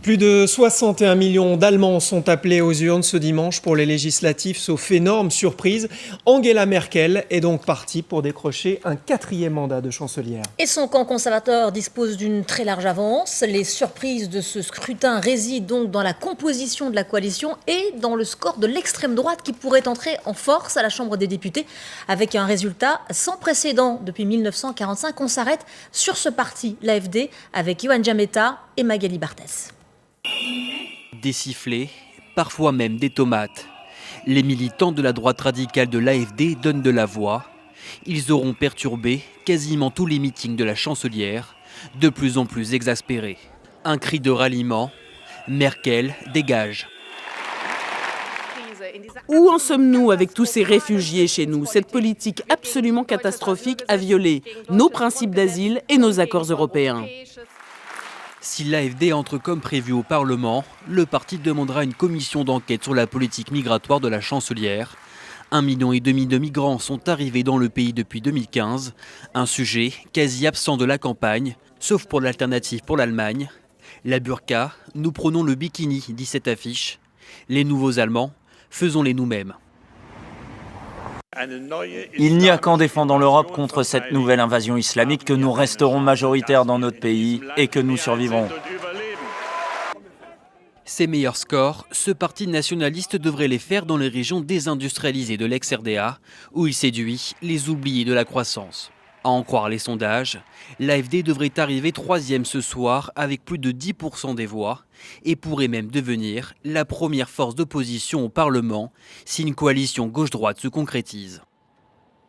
Plus de 61 millions d'Allemands sont appelés aux urnes ce dimanche pour les législatives, sauf énorme surprise. Angela Merkel est donc partie pour décrocher un 4e mandat de chancelière. Et son camp conservateur dispose d'une très large avance. Les surprises de ce scrutin résident donc dans la composition de la coalition et dans le score de l'extrême droite qui pourrait entrer en force à la Chambre des députés avec un résultat sans précédent depuis 1945. On s'arrête sur ce parti, l'AfD, avec Johan Giametta et Magali Barthès. Des sifflets, parfois même des tomates. Les militants de la droite radicale de l'AfD donnent de la voix. Ils auront perturbé quasiment tous les meetings de la chancelière, de plus en plus exaspérés. Un cri de ralliement, Merkel dégage. Où en sommes-nous avec tous ces réfugiés chez nous? Cette politique absolument catastrophique a violé nos principes d'asile et nos accords européens. Si l'AfD entre comme prévu au Parlement, le parti demandera une commission d'enquête sur la politique migratoire de la chancelière. 1,5 million de migrants sont arrivés dans le pays depuis 2015, un sujet quasi absent de la campagne, sauf pour l'alternative pour l'Allemagne. La burqa, nous prenons le bikini, dit cette affiche. Les nouveaux Allemands, faisons-les nous-mêmes. Il n'y a qu'en défendant l'Europe contre cette nouvelle invasion islamique que nous resterons majoritaires dans notre pays et que nous survivrons. Ses meilleurs scores, ce parti nationaliste devrait les faire dans les régions désindustrialisées de l'ex-RDA, où il séduit les oubliés de la croissance. À en croire les sondages, l'AfD devrait arriver 3e ce soir avec plus de 10% des voix et pourrait même devenir la première force d'opposition au Parlement si une coalition gauche-droite se concrétise.